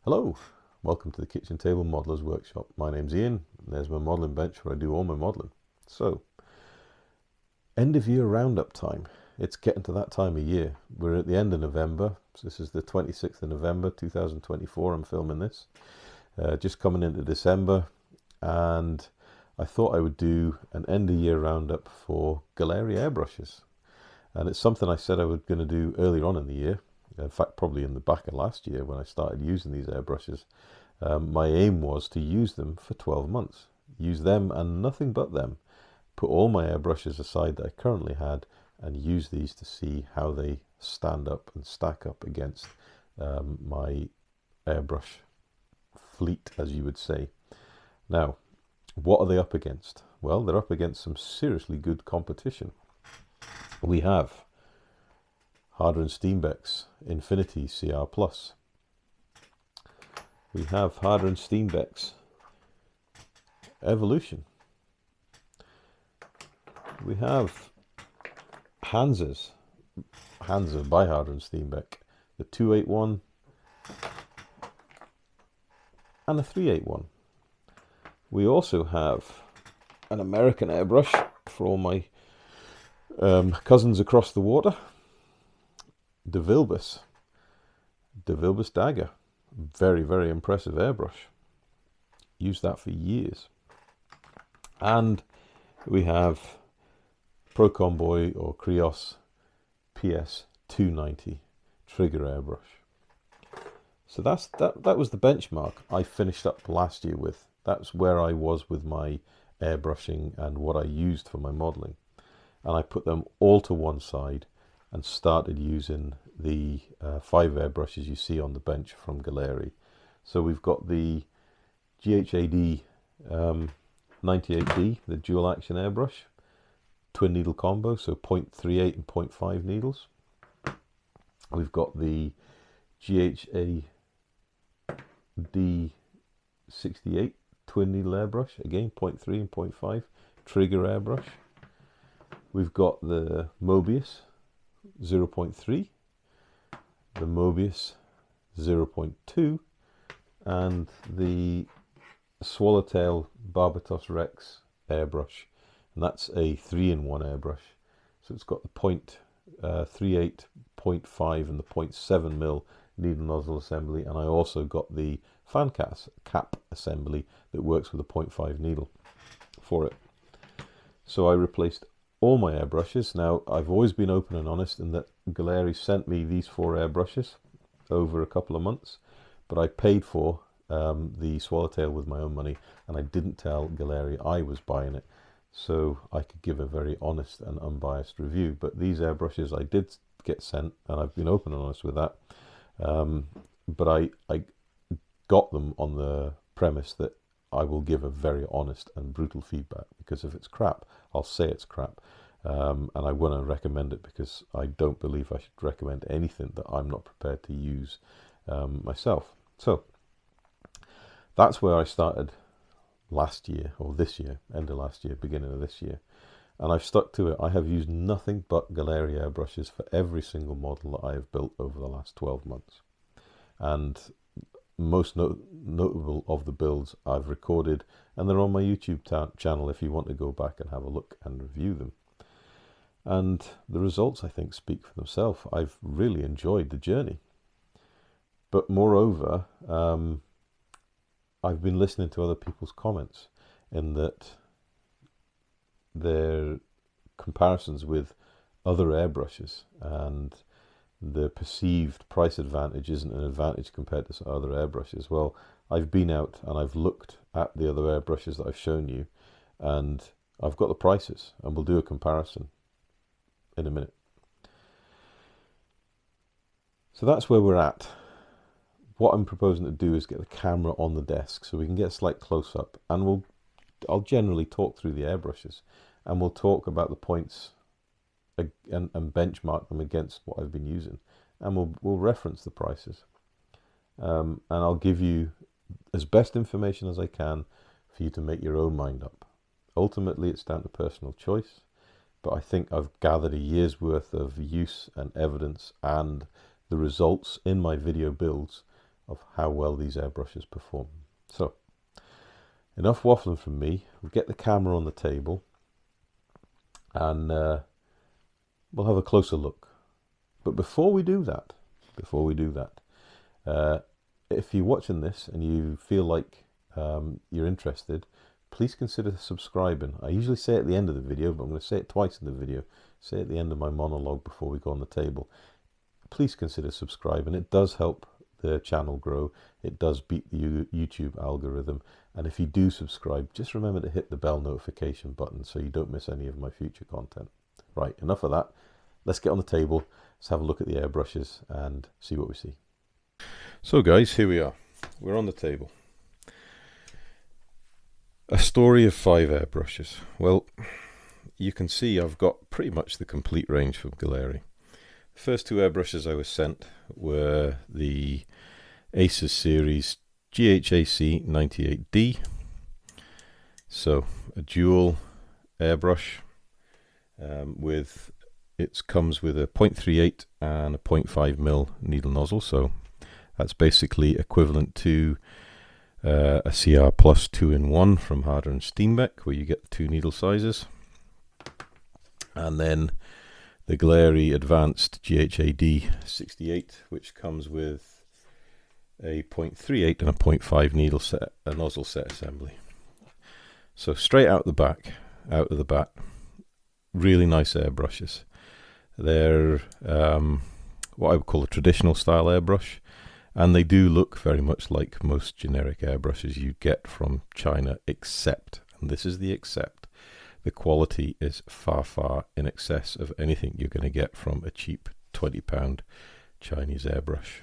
Hello, welcome to the Kitchen Table Modelers Workshop. My name's Ian, and there's my modelling bench where I do all my modelling. So, end of year roundup time. It's getting to that time of year. We're at the end of November, so this is the 26th of November 2024, I'm filming this. Just coming into December, and I thought I would do an end of year roundup for Gaahleri Airbrushes. And it's something I said I was going to do earlier on in the year. In fact, probably in the back of last year when I started using these airbrushes. My aim was to use them for 12 months. Use them and nothing but them. Put all my airbrushes aside that I currently had and use these to see how they stand up and stack up against my airbrush fleet, as you would say. Now, what are they up against? Well, they're up against some seriously good competition. We have Gaahleri Steenbeck's Infinity CR+. We have Gaahleri Steenbeck's Evolution. We have Hansa by Gaahleri Steenbeck, the 281 and a 381. We also have an American airbrush for all my cousins across the water. De Wilbus Dagger, very, very impressive airbrush. Used that for years. And we have Pro Comboy or Krios PS 290 trigger airbrush. So that was the benchmark I finished up last year with. That's where I was with my airbrushing and what I used for my modelling. And I put them all to one side and started using the 5 airbrushes you see on the bench from Gaahleri. So we've got the GHAD 98D, the dual action airbrush, twin needle combo, so 0.38 and 0.5 needles. We've got the GHAD 68 twin needle airbrush, again 0.3 and 0.5 trigger airbrush. We've got the Mobius 0.3, the Mobius 0.2, and the Swallowtail Barbatos Rex airbrush, and that's a 3-in-1 airbrush. So it's got the 0.38, 0.5 and the 0.7 mil needle nozzle assembly, and I also got the fan cap assembly that works with a 0.5 needle for it. So I replaced all my airbrushes. Now, I've always been open and honest in that Gaahleri sent me these 4 airbrushes over a couple of months, but I paid for the Swallowtail with my own money, and I didn't tell Gaahleri I was buying it, so I could give a very honest and unbiased review. But these airbrushes I did get sent, and I've been open and honest with that. But I got them on the premise that I will give a very honest and brutal feedback, because if it's crap, I'll say it's crap. And I want to recommend it because I don't believe I should recommend anything that I'm not prepared to use myself. So that's where I started last year, or this year, end of last year, beginning of this year. And I've stuck to it. I have used nothing but Gaahleri airbrushes for every single model that I have built over the last 12 months. And most notable of the builds I've recorded, and they're on my YouTube channel if you want to go back and have a look and review them. And the results, I think, speak for themselves. I've really enjoyed the journey. But moreover, I've been listening to other people's comments in that their comparisons with other airbrushes, and the perceived price advantage isn't an advantage compared to some other airbrushes. Well, I've been out and I've looked at the other airbrushes that I've shown you, and I've got the prices, and we'll do a comparison in a minute. So that's where we're at. What I'm proposing to do is get the camera on the desk so we can get a slight close-up, and I'll generally talk through the airbrushes, and we'll talk about the points and benchmark them against what I've been using, and we'll reference the prices, and I'll give you as best information as I can for you to make your own mind up. Ultimately, it's down to personal choice, but I think I've gathered a year's worth of use and evidence and the results in my video builds of how well these airbrushes perform. So, enough waffling from me. We'll get the camera on the table and we'll have a closer look. But before we do that, if you're watching this and you feel like you're interested, please consider subscribing. I usually say it at the end of the video, but I'm going to say it twice in the video. Say it at the end of my monologue before we go on the table. Please consider subscribing. It does help the channel grow. It does beat the YouTube algorithm. And if you do subscribe, just remember to hit the bell notification button so you don't miss any of my future content. Right, enough of that. Let's get on the table. Let's have a look at the airbrushes and see what we see. So guys, here we are. We're on the table. A story of 5 airbrushes. Well, you can see I've got pretty much the complete range from Gaahleri. The first 2 airbrushes I was sent were the Aces series GHAC 98D. So a dual airbrush with, it comes with a 0.38 and a 0.5mm needle nozzle. So that's basically equivalent to a CR Plus 2-in-1 from Harder and Steenbeck, where you get the 2 needle sizes. And then the Gaahleri Advanced GHAD 68, which comes with a 0.38 and a 0.5 needle set, a nozzle set assembly. So straight out of the bat, really nice airbrushes. They're what I would call a traditional style airbrush, and they do look very much like most generic airbrushes you get from China, except, and this is the except, the quality is far, far in excess of anything you're going to get from a cheap £20 Chinese airbrush.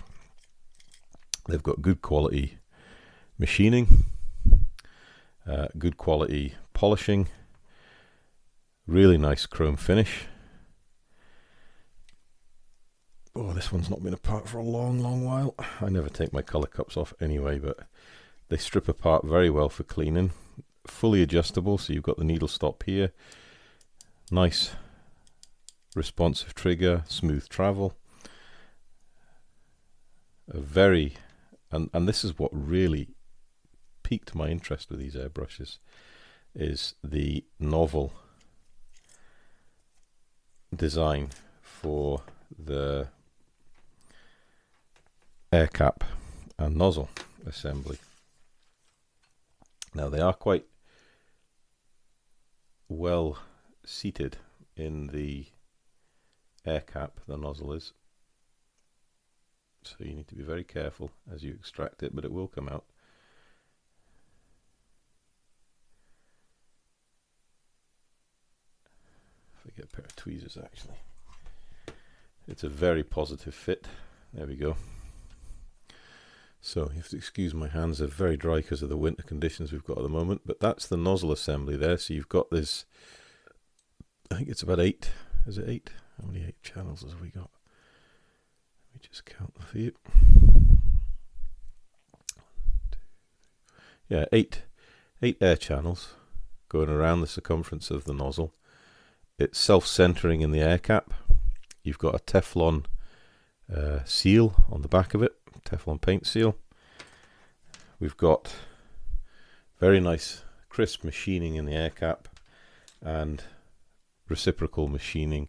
They've got good quality machining, good quality polishing, really nice chrome finish. Oh, this one's not been apart for a long while. I never take my colour cups off anyway, but they strip apart very well for cleaning. Fully adjustable, so you've got the needle stop here. Nice responsive trigger, smooth travel. A very, and this is what really piqued my interest with these airbrushes, is the novel design for the air cap and nozzle assembly. Now they are quite well seated in the air cap, the nozzle is, so you need to be very careful as you extract it, but it will come out. If I get a pair of tweezers, actually. It's a very positive fit. There we go. So you have to excuse my hands, they're very dry because of the winter conditions we've got at the moment, but that's the nozzle assembly there. So you've got this, I think it's about 8, is it 8? How many 8 channels have we got? Let me just count them for you. Yeah, 8 air channels going around the circumference of the nozzle. It's self-centering in the air cap. You've got a Teflon seal on the back of it, Teflon paint seal. We've got very nice crisp machining in the air cap and reciprocal machining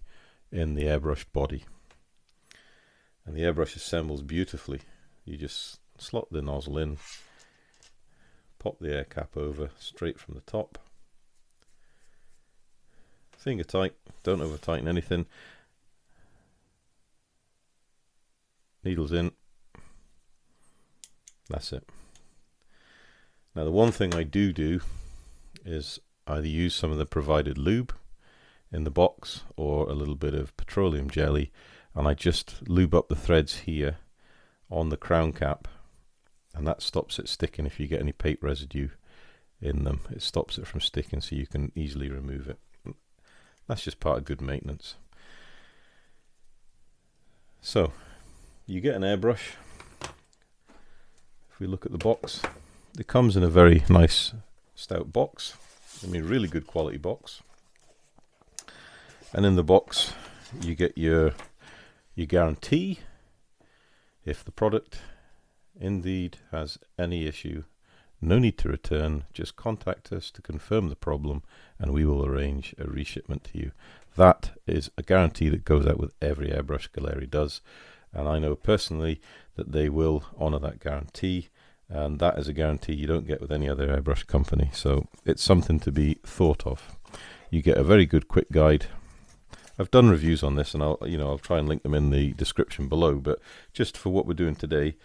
in the airbrush body. And the airbrush assembles beautifully. You just slot the nozzle in, pop the air cap over straight from the top. Finger tight, don't over tighten anything. Needles in. That's it. Now the one thing I do is either use some of the provided lube in the box or a little bit of petroleum jelly, and I just lube up the threads here on the crown cap, and that stops it sticking. If you get any paint residue in them, it stops it from sticking, so you can easily remove it. That's just part of good maintenance. So you get an airbrush. If we look at the box, it comes in a very nice stout box. I mean, really good quality box. And in the box you get your guarantee if the product indeed has any issue, no need to return, just contact us to confirm the problem and we will arrange a reshipment to you. That is a guarantee that goes out with every airbrush Gaahleri does, and I know personally that they will honour that guarantee, and that is a guarantee you don't get with any other airbrush company, so it's something to be thought of. You get a very good quick guide. I've done reviews on this and I'll try and link them in the description below, but just for what we're doing today,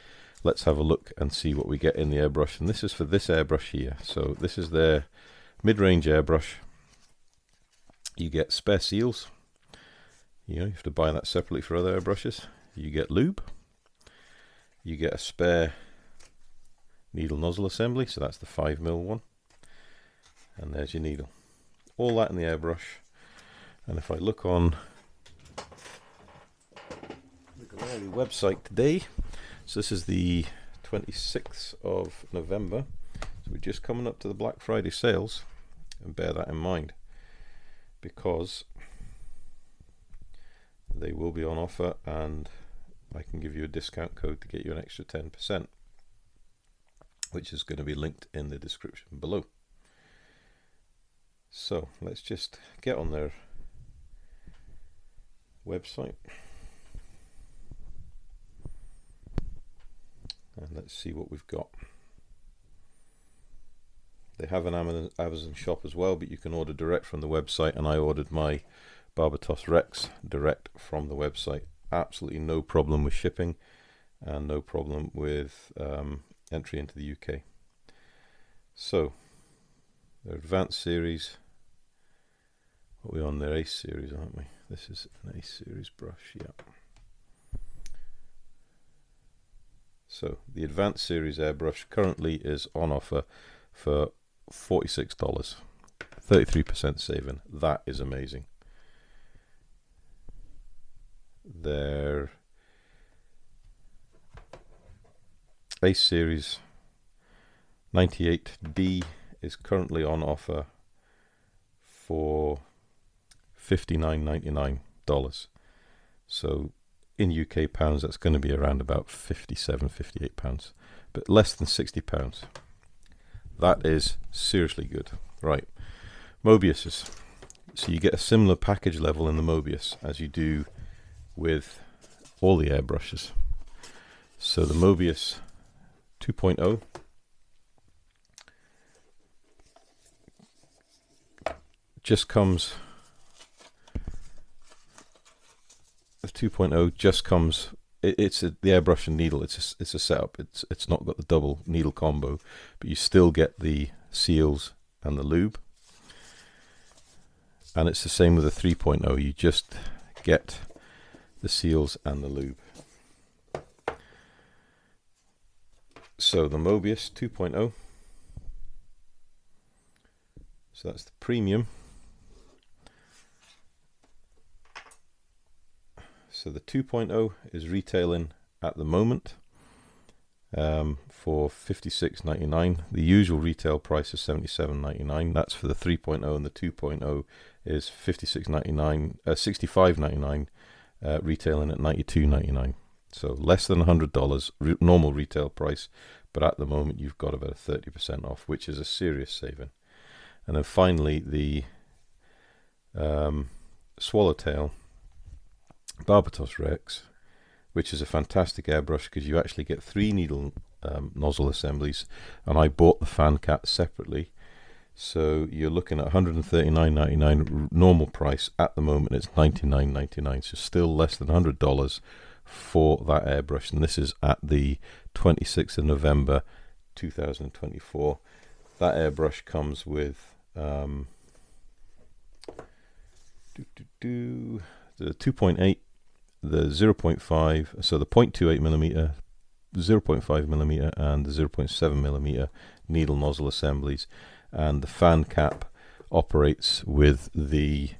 let's have a look and see what we get in the airbrush. And this is for this airbrush here. So this is their mid-range airbrush. You get spare seals. You have to buy that separately for other airbrushes. You get lube. You get a spare needle nozzle assembly, so that's the 5mm one. And there's your needle. All that in the airbrush. And if I look on the Gaahleri website today, so this is the 26th of November, so we're just coming up to the Black Friday sales, and bear that in mind because they will be on offer, and I can give you a discount code to get you an extra 10%, which is going to be linked in the description below. So let's just get on their website and let's see what we've got. They have an Amazon shop as well, but you can order direct from the website, and I ordered my Barbatos Rex direct from the website. Absolutely no problem with shipping and no problem with entry into the UK. So their Advanced series, what are we on? Their Ace series, aren't we? This is an Ace series brush, yeah. So the Advanced series airbrush currently is on offer for $46, 33% saving. That is amazing. Their Ace series 98D is currently on offer for $59.99. So in UK pounds, that's going to be around about £58, but less than £60. That is seriously good. Right, Mobiuses. So you get a similar package level in the Mobius as you do with all the airbrushes. So the Mobius 2.0 just comes. The 2.0 just comes. It's the airbrush and needle. It's a setup. It's not got the double needle combo, but you still get the seals and the lube. And it's the same with the 3.0. You just get the seals and the lube. So the Mobius 2.0. So that's the premium. So the 2.0 is retailing at the moment for $56.99. The usual retail price is $77.99. That's for the 3.0, and the 2.0 is $56.99, $65.99, retailing at $92.99. So less than $100 normal retail price, but at the moment you've got about a 30% off, which is a serious saving. And then finally the Swallowtail Barbatos Rex, which is a fantastic airbrush because you actually get 3 needle nozzle assemblies, and I bought the fan cap separately. So you're looking at $139.99 normal price. At the moment it's $99.99, so still less than $100 for that airbrush, and this is at the 26th of November 2024. That airbrush comes with the 2.8, the 0.5, so the 0.28mm, 0.5mm and the 0.7mm needle nozzle assemblies, and the fan cap operates with the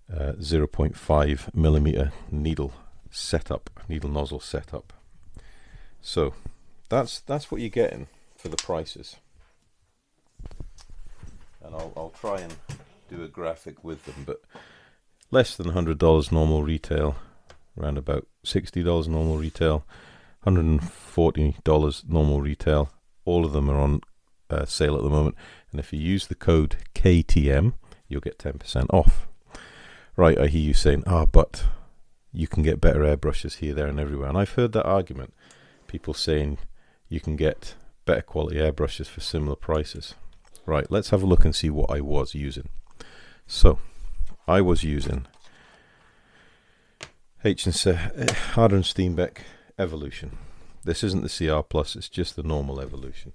0.5mm needle setup, needle nozzle setup. So that's what you're getting for the prices, and I'll try and do a graphic with them, but less than $100 normal retail, around about $60 normal retail, $140 normal retail. All of them are on sale at the moment, and if you use the code KTM, you'll get 10% off. Right, I hear you saying, but you can get better airbrushes here, there and everywhere. And I've heard that argument. People saying you can get better quality airbrushes for similar prices. Right, let's have a look and see what I was using. So, I was using Harder and Steenbeck Evolution. This isn't the CR Plus, it's just the normal Evolution.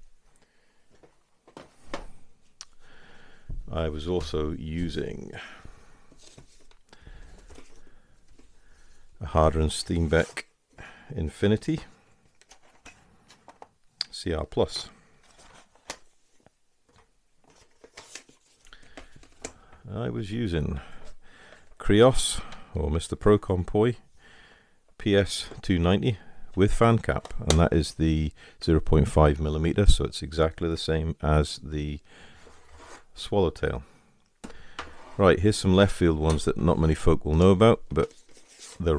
I was also using a Harder and Steenbeck Infinity CR Plus. I was using Krios or Mr. Pro Compoi PS 290 with fan cap, and that is the 0.5mm, so it's exactly the same as the Swallowtail. Right, here's some left field ones that not many folk will know about, but they're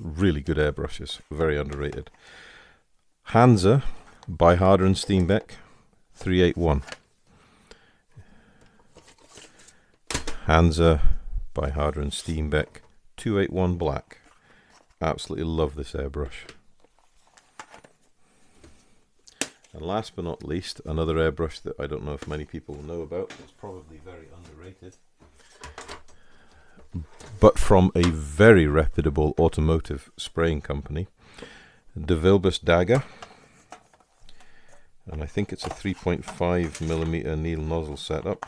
really good airbrushes, very underrated. Hansa by Harder and Steenbeck 381. Hansa by Harder and Steenbeck 281 black. Absolutely love this airbrush. And last but not least, another airbrush that I don't know if many people will know about. It's probably very underrated, but from a very reputable automotive spraying company, De Vilbus Dagger. And I think it's a 3.5mm needle nozzle setup.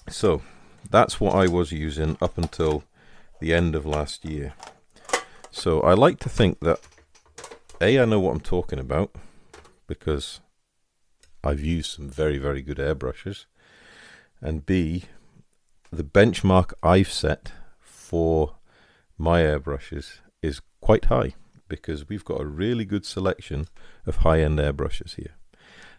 So that's what I was using up until the end of last year. So I like to think that I know what I'm talking about, because I've used some very, very good airbrushes, and B, the benchmark I've set for my airbrushes is quite high, because we've got a really good selection of high-end airbrushes here.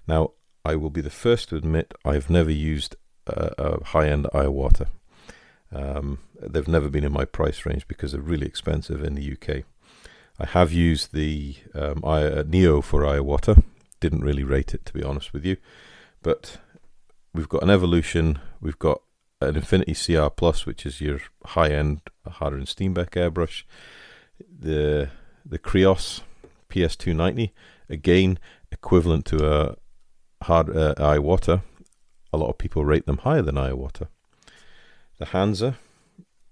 Now, I will be the first to admit I've never used a high-end Iwata. They've never been in my price range because they're really expensive in the UK. I have used the Neo for Iwata. Didn't really rate it, to be honest with you. But we've got an Evolution, we've got an Infinity CR Plus, which is your high-end Harder and Steenbeck airbrush. The Krios PS290, again equivalent to a Iwata. A lot of people rate them higher than Iwata. The Hansa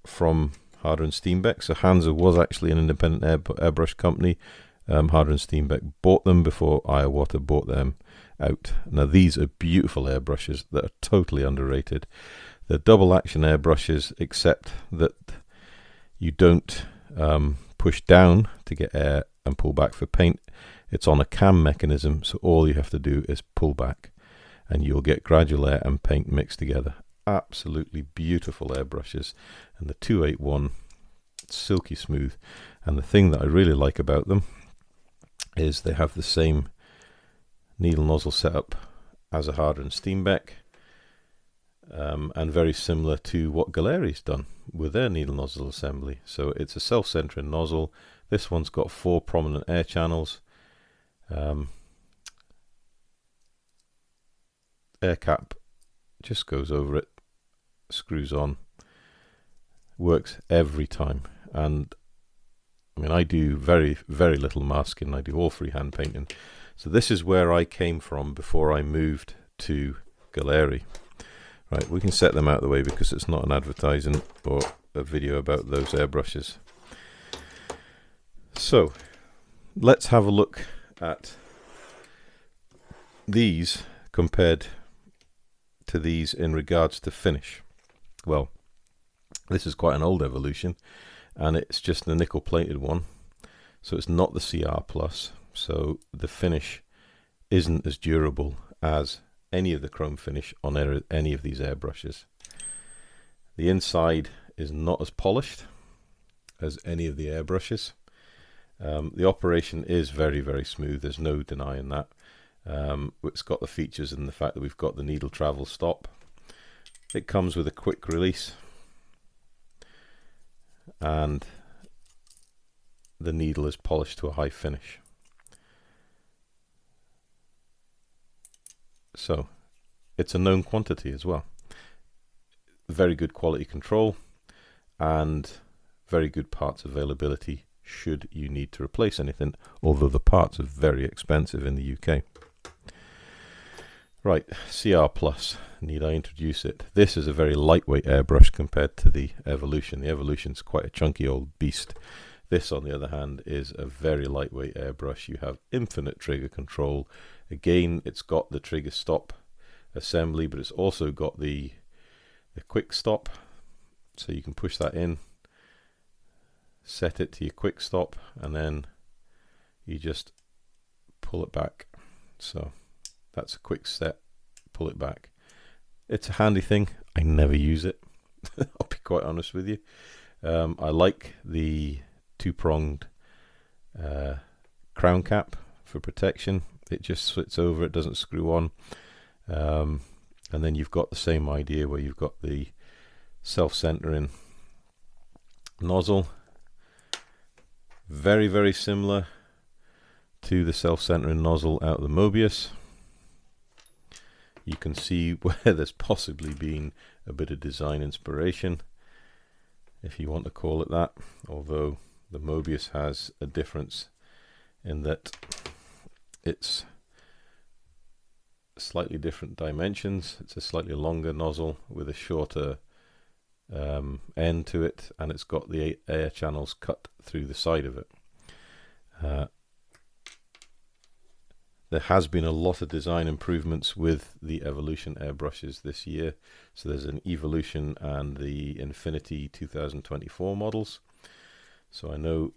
from Harder and Steenbeck. So Hansa was actually an independent airbrush company. Harder and Steenbeck bought them before Iwata bought them out. Now these are beautiful airbrushes that are totally underrated. They're double action airbrushes, except that you don't push down to get air and pull back for paint. It's on a cam mechanism, so all you have to do is pull back and you'll get gradual air and paint mixed together. Absolutely beautiful airbrushes, and the 281, silky smooth. And the thing that I really like about them is they have the same needle nozzle setup as a Harder and Steenbeck, and very similar to what Gaahlerie's done with their needle nozzle assembly. So it's a self-centering nozzle. This one's got 4 prominent air channels. Air cap just goes over it, screws on, works every time. And I mean, I do very, very little masking. I do all freehand painting. So this is where I came from before I moved to Gaahleri. Right, we can set them out of the way because it's not an advertising or a video about those airbrushes. So let's have a look at these compared to these in regards to finish. Well, this is quite an old Evolution, and it's just the nickel plated one, so it's not the CR Plus, so the finish isn't as durable as any of the chrome finish on any of these airbrushes. The inside is not as polished as any of the airbrushes. The operation is very, very smooth, there's no denying that. It's got the features and the fact that we've got the needle travel stop. It comes with a quick release, and the needle is polished to a high finish. So it's a known quantity as well. Very good quality control and very good parts availability should you need to replace anything, although the parts are very expensive in the UK. Right, CR Plus, need I introduce it? This is a very lightweight airbrush compared to the Evolution. The Evolution's quite a chunky old beast. This, on the other hand, is a very lightweight airbrush. You have infinite trigger control. Again, it's got the trigger stop assembly, but it's also got the quick stop, so you can push that in, set it to your quick stop, and then you just pull it back. So that's a quick set, pull it back. It's a handy thing. I never use it. I'll be quite honest with you. I like the two-pronged crown cap for protection. It just sits over, it doesn't screw on. And then you've got the same idea where you've got the self-centering nozzle. Very, very similar to the self-centering nozzle out of the Mobius. You can see where there's possibly been a bit of design inspiration, if you want to call it that, although the Mobius has a difference in that it's slightly different dimensions. It's a slightly longer nozzle with a shorter end to it, and it's got the air channels cut through the side of it. There has been a lot of design improvements with the Evolution airbrushes this year. So there's an Evolution and the Infinity 2024 models. So I know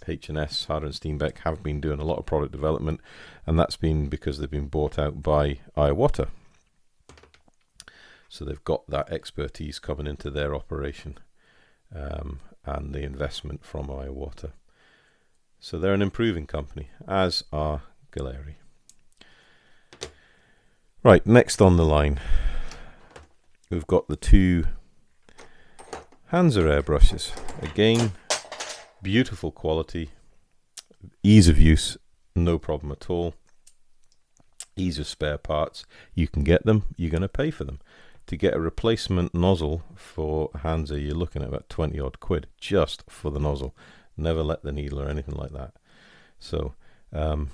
H&S, Harder and Steenbeck have been doing a lot of product development, and that's been because they've been bought out by Iwata. So they've got that expertise coming into their operation, and the investment from Iwata. So they're an improving company, as are Gaahleri. Right, next on the line, we've got the two Hansa airbrushes. Again, beautiful quality, ease of use, no problem at all. Ease of spare parts, you can get them, you're going to pay for them. To get a replacement nozzle for Hansa, you're looking at about 20 odd quid just for the nozzle. Never let the needle or anything like that. So, but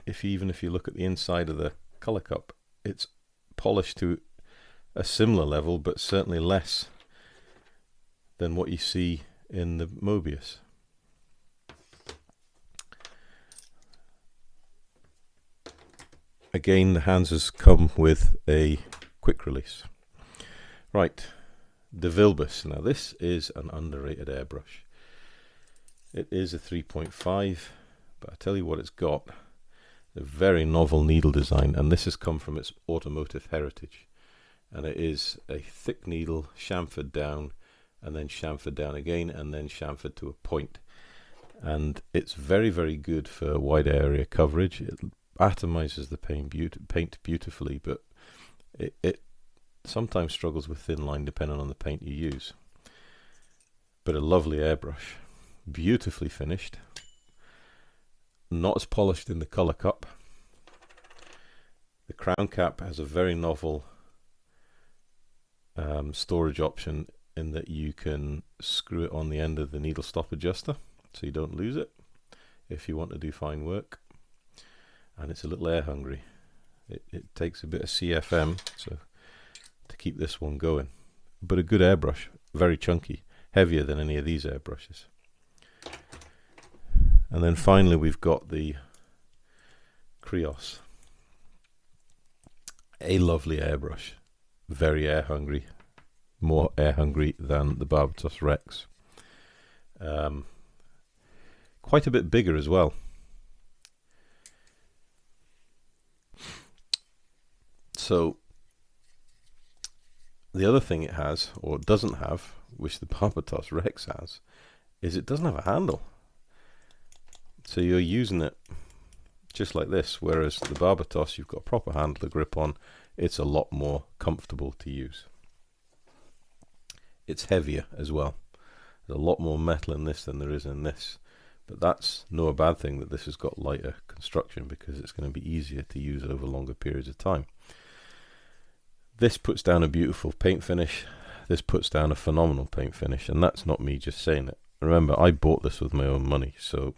even if you look at the inside of the color cup, it's polished to a similar level, but certainly less than what you see in the Mobius. Again, the Hansas come with a quick release. Right, the Vilbus. Now this is an underrated airbrush. It is a 3.5, but I tell you what it's got. A very novel needle design, and this has come from its automotive heritage. And it is a thick needle, chamfered down, and then chamfered down again, and then chamfered to a point. And it's very, very good for wide area coverage. It atomizes the paint beautifully, but it sometimes struggles with thin line depending on the paint you use. But a lovely airbrush, beautifully finished, not as polished in the color cup. The crown cap has a very novel storage option in that you can screw it on the end of the needle stop adjuster so you don't lose it if you want to do fine work. And it's a little air hungry. It takes a bit of CFM so to keep this one going, but a good airbrush, very chunky, heavier than any of these airbrushes. And then finally we've got the Krios, a lovely airbrush, very air hungry, more air hungry than the Barbatos Rex. Quite a bit bigger as well. So the other thing it has, or doesn't have, which the Barbatos Rex has, is it doesn't have a handle. So you're using it just like this, whereas the Barbatos, you've got a proper handle to grip on. It's a lot more comfortable to use. It's heavier as well. There's a lot more metal in this than there is in this. But that's no bad thing that this has got lighter construction, because it's going to be easier to use over longer periods of time. This puts down a beautiful paint finish. This puts down a phenomenal paint finish, and that's not me just saying it. Remember, I bought this with my own money, so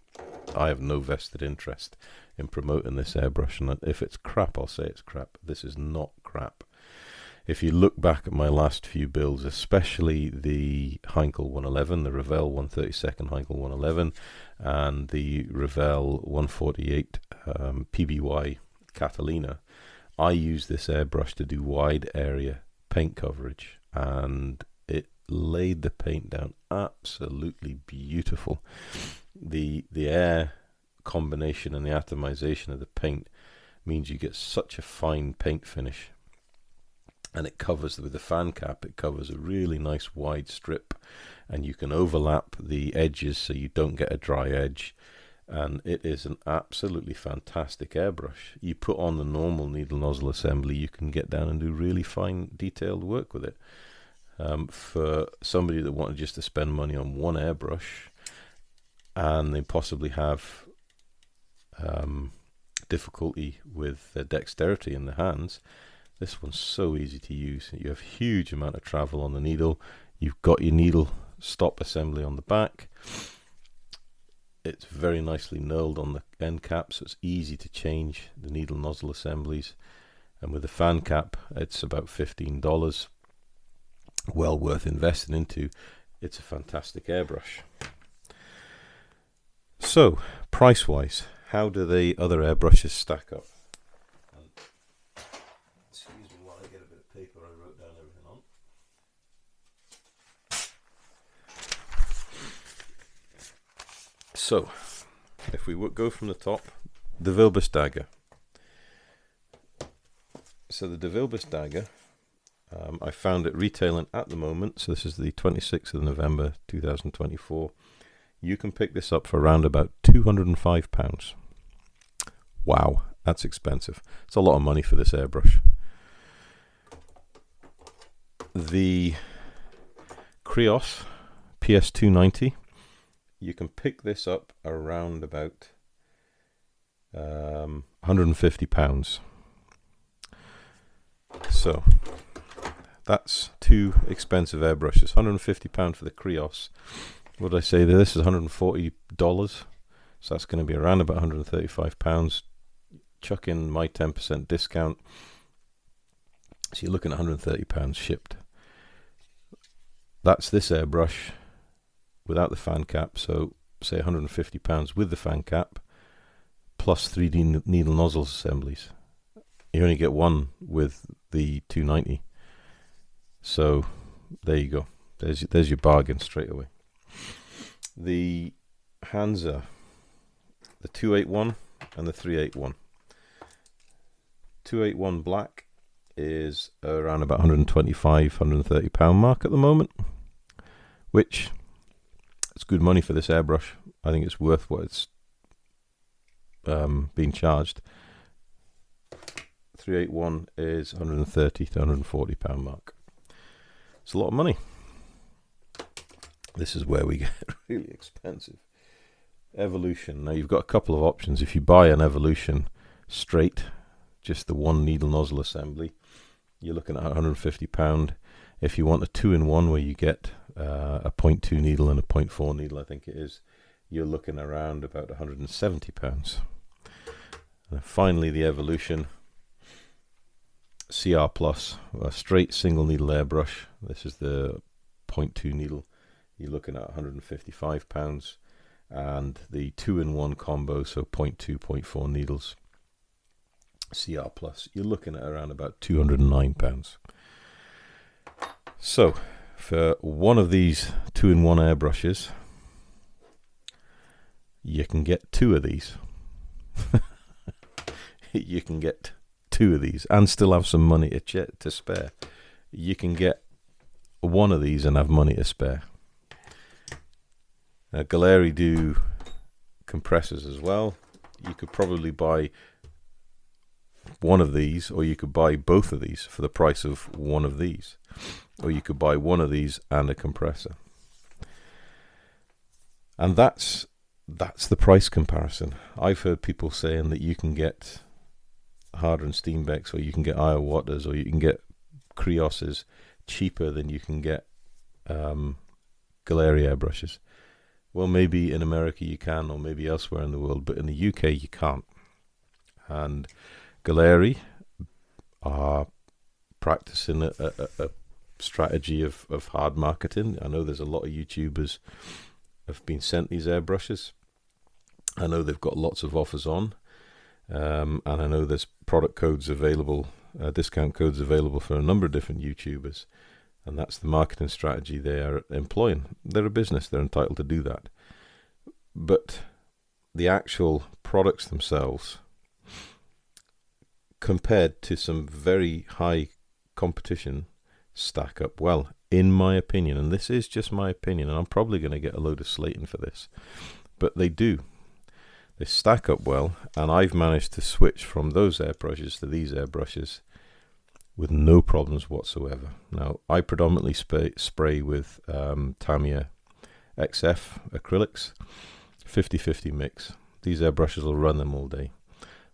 I have no vested interest in promoting this airbrush, and if it's crap, I'll say it's crap. This is not crap. If you look back at my last few builds, especially the Heinkel 111, the Revell 132nd Heinkel 111, and the Revell 148 PBY Catalina, I use this airbrush to do wide area paint coverage, and it laid the paint down absolutely beautiful. The air combination and the atomization of the paint means you get such a fine paint finish, and it covers, with the fan cap, it covers a really nice wide strip, and you can overlap the edges so you don't get a dry edge, and it is an absolutely fantastic airbrush. You put on the normal needle nozzle assembly, you can get down and do really fine detailed work with it. For somebody that wanted just to spend money on one airbrush, and they possibly have difficulty with their dexterity in the hands, this one's so easy to use. You have huge amount of travel on the needle. You've got your needle stop assembly on the back. It's very nicely knurled on the end cap, so it's easy to change the needle nozzle assemblies. And with the fan cap, it's about $15. Well worth investing into. It's a fantastic airbrush. So, price-wise, how do the other airbrushes stack up? Excuse me while I get a bit of paper I wrote down everything on. So, if we go from the top, the Wilbus dagger. So the Wilbus dagger, I found it retailing at the moment, so this is the 26th of November 2024. You can pick this up for around about £205. Wow, that's expensive. It's a lot of money for this airbrush. The Krios PS290, you can pick this up around about £150. So that's two expensive airbrushes. £150 for the Krios. What did I say there? This is $140, so that's going to be around about £135. Chuck in my 10% discount, so you're looking at £130 shipped. That's this airbrush without the fan cap, so say £150 with the fan cap plus 3D needle nozzles assemblies. You only get one with the 290, so there you go. There's your bargain straight away. The Hansa, the 281 and the 381. 281 black is around about £125–130 mark at the moment, which it's good money for this airbrush. I think it's worth what it's being charged. 381 is £130–140 mark. It's a lot of money. This is where we get really expensive. Evolution. Now you've got a couple of options. If you buy an Evolution straight, just the one needle nozzle assembly, you're looking at £150. If you want a 2-in-1 where you get a 0.2 needle and a 0.4 needle, I think it is, you're looking around about £170. And finally, the Evolution CR Plus, a straight single needle airbrush. This is the 0.2 needle. You're looking at £155, and the 2-in-1 combo, so 0.2, 0.4 needles, CR Plus, you're looking at around about £209. So, for one of these 2-in-1 airbrushes, you can get two of these. You can get two of these and still have some money to spare. You can get one of these and have money to spare. Gaahleri do compressors as well. You could probably buy one of these, or you could buy both of these for the price of one of these. or you could buy one of these and a compressor. And that's the price comparison. I've heard people saying that you can get Harder and Steenbecks, or you can get Iowattas, or you can get Krioses cheaper than you can get Gaahleri Airbrushes. Well, maybe in America you can, or maybe elsewhere in the world, but in the UK you can't. And Gaahleri are practicing a strategy of hard marketing. I know there's a lot of YouTubers have been sent these airbrushes. I know they've got lots of offers on, and I know there's product codes available, discount codes available for a number of different YouTubers, and that's the marketing strategy they are employing. They're a business, they're entitled to do that. But the actual products themselves, compared to some very high competition, stack up well, in my opinion. And this is just my opinion, and I'm probably going to get a load of slating for this, but they do. They stack up well, and I've managed to switch from those airbrushes to these airbrushes with no problems whatsoever. Now, I predominantly spray with Tamiya XF acrylics, 50-50 mix. These airbrushes will run them all day.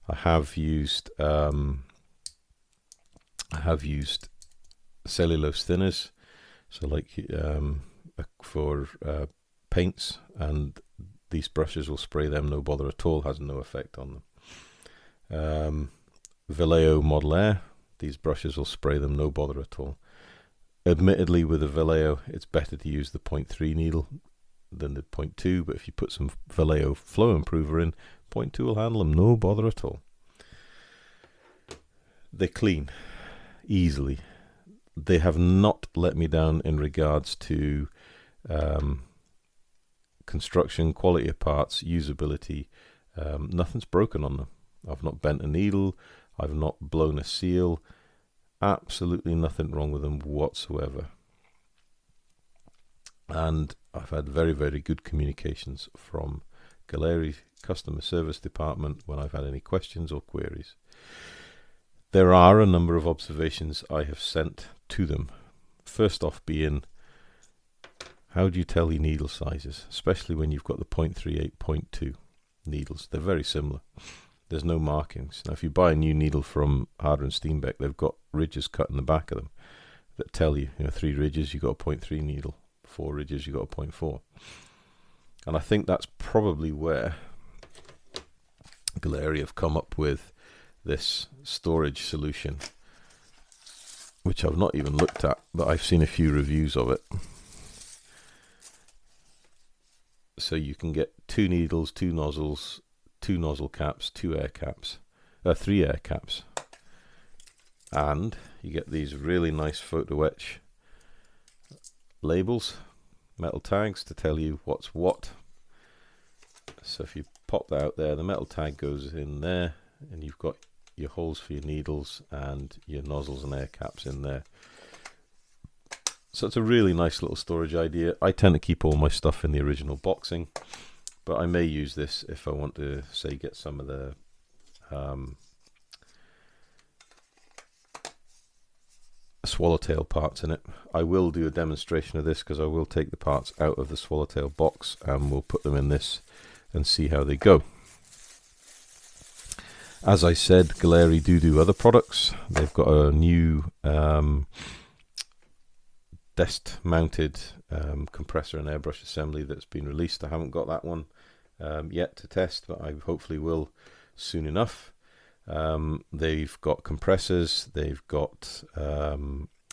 I have used cellulose thinners, so like for paints, and these brushes will spray them no bother at all, has no effect on them. Vallejo Model Air, these brushes will spray them no bother at all. Admittedly, with a Vallejo, it's better to use the 0.3 needle than the 0.2, but if you put some Vallejo flow improver in, 0.2 will handle them no bother at all. They clean easily. They have not let me down in regards to construction, quality of parts, usability. Nothing's broken on them. I've not bent a needle, I've not blown a seal, absolutely nothing wrong with them whatsoever. And I've had very, very good communications from Gaahleri customer service department when I've had any questions or queries. There are a number of observations I have sent to them. First off being, how do you tell your needle sizes, especially when you've got the 0.38, 0.2 needles? They're very similar. There's no markings. Now, if you buy a new needle from Harder and Steenbeck, they've got ridges cut in the back of them that tell you, 3 ridges, you've got a 0.3 needle, 4 ridges, you've got a 0.4. And I think that's probably where Gaahleri have come up with this storage solution, which I've not even looked at, but I've seen a few reviews of it. So you can get 2 needles, 2 nozzles, 2 nozzle caps, 2 air caps, 3 air caps, and you get these really nice photo etch labels, metal tags to tell you what's what. So if you pop that out there, the metal tag goes in there, and you've got your holes for your needles and your nozzles and air caps in there. So it's a really nice little storage idea. I tend to keep all my stuff in the original boxing, but I may use this if I want to, say, get some of the swallowtail parts in it. I will do a demonstration of this because I will take the parts out of the swallowtail box and we'll put them in this and see how they go. As I said, Gaahleri do other products. They've got a new desk-mounted compressor and airbrush assembly that's been released. I haven't got that one yet to test, but I hopefully will soon enough. They've got compressors, they've got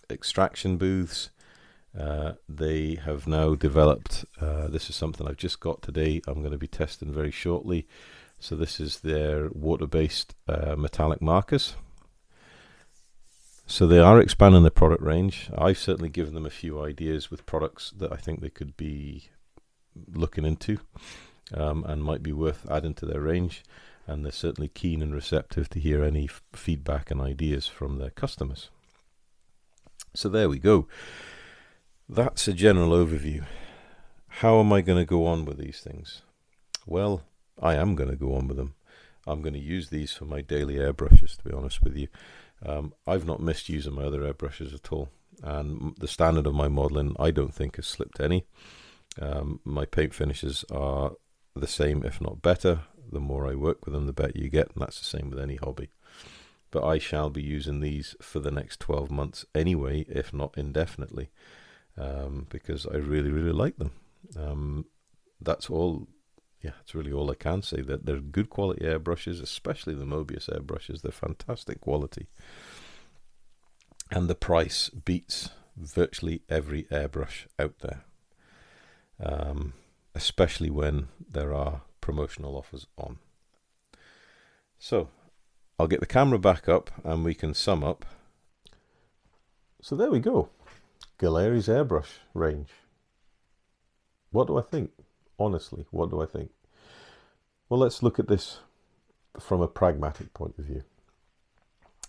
extraction booths. They have now developed, this is something I've just got today, I'm going to be testing very shortly. So this is their water-based metallic markers. So they are expanding their product range. I've certainly given them a few ideas with products that I think they could be looking into and might be worth adding to their range. And they're certainly keen and receptive to hear any feedback and ideas from their customers. So there we go. That's a general overview. How am I going to go on with these things? Well, I am going to go on with them. I'm going to use these for my daily airbrushes, to be honest with you. I've not missed using my other airbrushes at all. and the standard of my modelling I don't think has slipped any. My paint finishes are the same, if not better. The more I work with them, the better you get, and that's the same with any hobby. But I shall be using these for the next 12 months anyway, if not indefinitely, because I really, really like them. That's all. Yeah, that's really all I can say. That they're good quality airbrushes, especially the Mobius airbrushes. They're fantastic quality, and the price beats virtually every airbrush out there, especially when there are promotional offers on. So I'll get the camera back up and we can sum up. So there we go. Gaahlerie's airbrush range. What do I think? Honestly, what do I think? Well, let's look at this from a pragmatic point of view.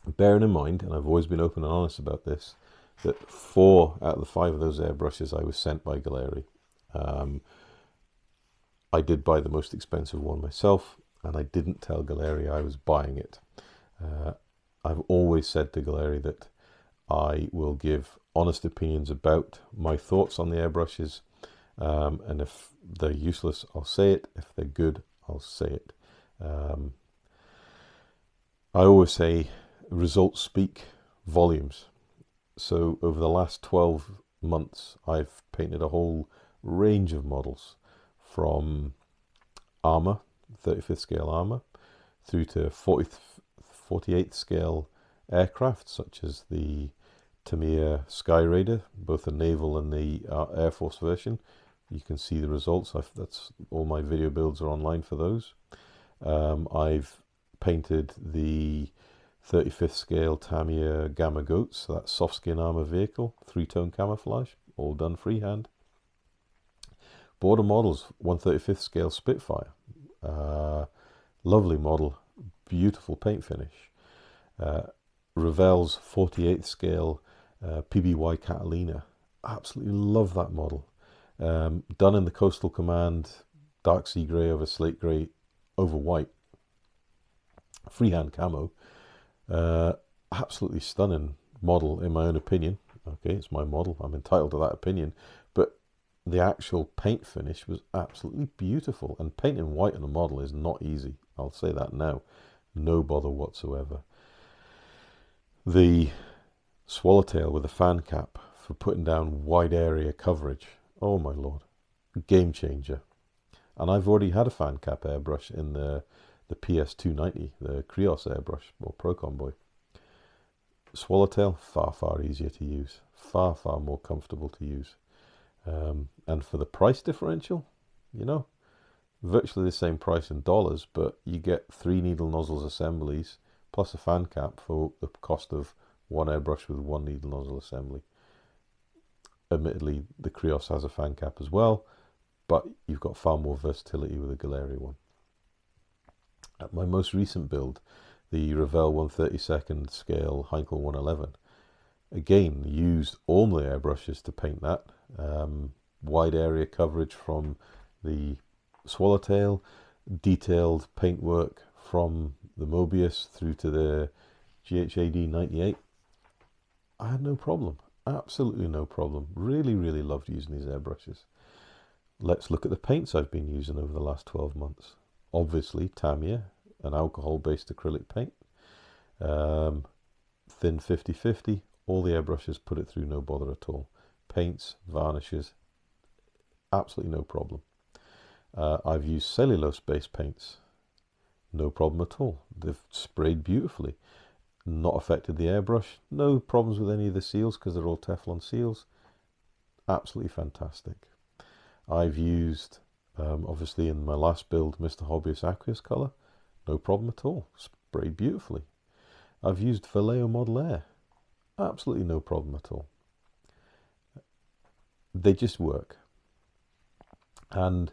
Bearing in mind, and I've always been open and honest about this, that 4 out of the 5 of those airbrushes I was sent by Gaahleri. I did buy the most expensive one myself, and I didn't tell Gaahleri I was buying it. I've always said to Gaahleri that I will give honest opinions about my thoughts on the airbrushes, and if they're useless, I'll say it. If they're good, I'll say it. I always say results speak volumes. So over the last 12 months, I've painted a whole range of models, from armor, 35th scale armor, through to 48th scale aircraft, such as the Tamiya Sky Raider, both the naval and the Air Force version. You can see the results. That's all my video builds are online for those. I've painted the 35th scale Tamiya Gamma Goats, so that's soft skin armor vehicle, 3-tone camouflage, all done freehand. Border models, 1/35th scale Spitfire, lovely model, beautiful paint finish. Revell's 48th scale PBY Catalina, absolutely love that model. Done in the Coastal Command dark sea grey over slate grey over white, freehand camo. Absolutely stunning model in my own opinion. Okay, it's my model, I'm entitled to that opinion, but the actual paint finish was absolutely beautiful, and painting white on a model is not easy, I'll say that now. No bother whatsoever. The swallowtail with a fan cap for putting down wide area coverage, oh my lord, game changer. And I've already had a fan cap airbrush in the PS290, the Krios airbrush, or Pro Convoy. Swallowtail, far easier to use, far more comfortable to use. And for the price differential, you know, virtually the same price in dollars, but you get 3 needle nozzles assemblies plus a fan cap for the cost of one airbrush with 1 needle nozzle assembly. Admittedly, the Krios has a fan cap as well, but you've got far more versatility with a Gaahleri one. At my most recent build, the Revell 1/32nd scale Heinkel 111, again used all my airbrushes to paint that. Wide area coverage from the swallowtail, detailed paintwork from the Mobius through to the GHAD 98. I had no problem, absolutely no problem. Really loved using these airbrushes. Let's look at the paints I've been using over the last 12 months. Obviously Tamiya, an alcohol-based acrylic paint, thin 50/50. All the airbrushes put it through no bother at all. Paints, varnishes, absolutely no problem. I've used cellulose-based paints, no problem at all. They've sprayed beautifully, not affected the airbrush. No problems with any of the seals because they're all Teflon seals. Absolutely fantastic. I've used, obviously in my last build, Mr. Hobbyist Aqueous Colour, no problem at all, sprayed beautifully. I've used Vallejo Model Air, absolutely no problem at all. They just work. And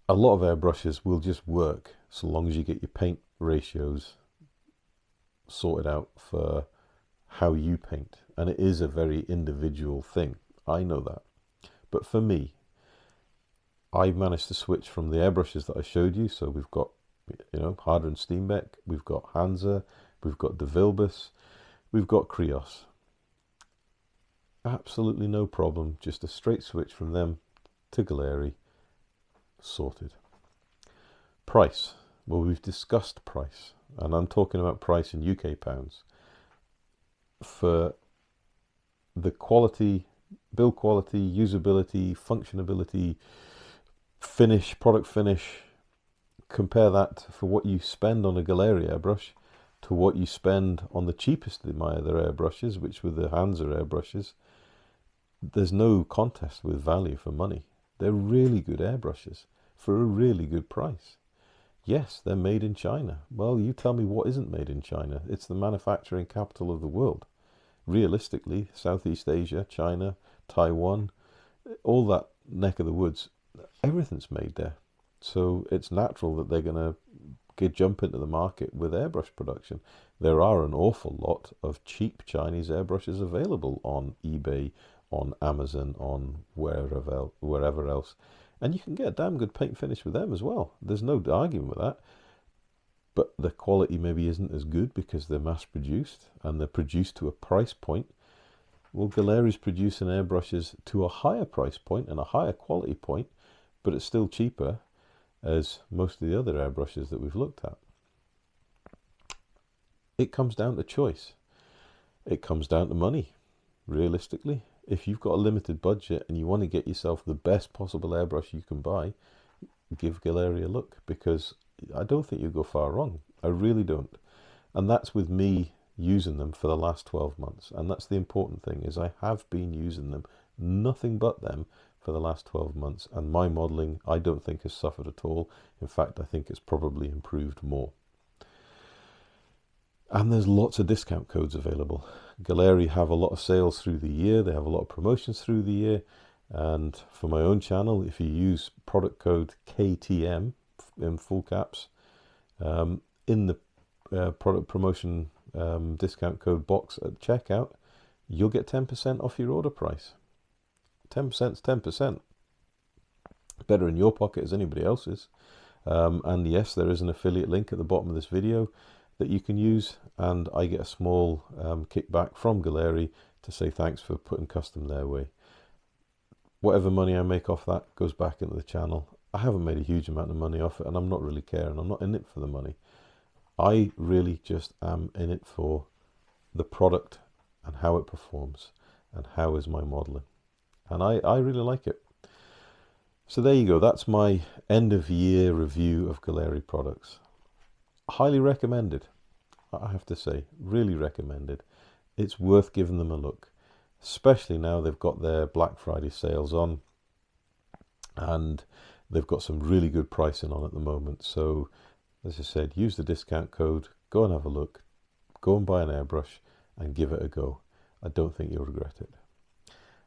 a lot of airbrushes will just work so long as you get your paint ratios sorted out for how you paint. And it is a very individual thing, I know that. But for me, I've managed to switch from the airbrushes that I showed you. So we've got, you know, Harder and Steenbeck, we've got Hansa, we've got De Vilbus, we've got Krios. Absolutely no problem, just a straight switch from them to Gaahleri, sorted. Price. Well, we've discussed price, and I'm talking about price in UK pounds. For the quality, build quality, usability, functionability, finish, product finish, compare that for what you spend on a Gaahleri airbrush to what you spend on the cheapest of my other airbrushes, which were the Hansa airbrushes. There's no contest with value for money. They're really good airbrushes for a really good price. Yes, they're made in China. Well, you tell me what isn't made in China. It's the manufacturing capital of the world. Realistically, Southeast Asia, China, Taiwan, all that neck of the woods, everything's made there. So it's natural that they're going to jump into the market with airbrush production. There are an awful lot of cheap Chinese airbrushes available on eBay, on Amazon, on wherever else. And you can get a damn good paint finish with them as well. There's no arguing with that. But the quality maybe isn't as good because they're mass produced and they're produced to a price point. Well, Gaahlerie's producing airbrushes to a higher price point and a higher quality point, but it's still cheaper as most of the other airbrushes that we've looked at. It comes down to choice. It comes down to money, realistically. If you've got a limited budget and you want to get yourself the best possible airbrush you can buy, give Gaahleri a look, because I don't think you'll go far wrong. I really don't. And that's with me using them for the last 12 months. And that's the important thing, is I have been using them, nothing but them, for the last 12 months. And my modelling, I don't think has suffered at all. In fact, I think it's probably improved more. And there's lots of discount codes available. Gaahleri have a lot of sales through the year. They have a lot of promotions through the year. And for my own channel, if you use product code KTM in full caps in the product promotion discount code box at checkout, you'll get 10% off your order price. 10% is 10%. Better in your pocket as anybody else's. And yes, there is an affiliate link at the bottom of this video that you can use, and I get a small kickback from Gaahleri to say thanks for putting custom their way. Whatever money I make off that goes back into the channel. I haven't made a huge amount of money off it, and I'm not really caring. I'm not in it for the money. I really just am in it for the product and how it performs and how is my modelling. And I really like it. So there you go. That's my end of year review of Gaahleri products. Highly recommended, I have to say. Really recommended. It's worth giving them a look, especially now they've got their Black Friday sales on, and they've got some really good pricing on at the moment. So as I said, use the discount code, go and have a look, go and buy an airbrush and give it a go. I don't think you'll regret it.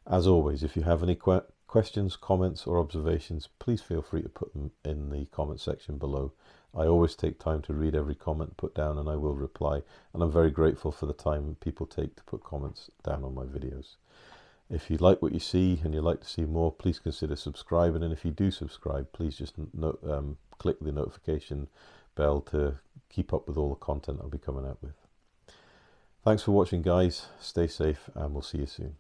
As always, if you have any questions, comments or observations, please feel free to put them in the comment section below. I always take time to read every comment put down, and I will reply, and I'm very grateful for the time people take to put comments down on my videos. If you like what you see and you'd like to see more, please consider subscribing, and if you do subscribe, please just click the notification bell to keep up with all the content I'll be coming out with. Thanks for watching, guys. Stay safe, and we'll see you soon.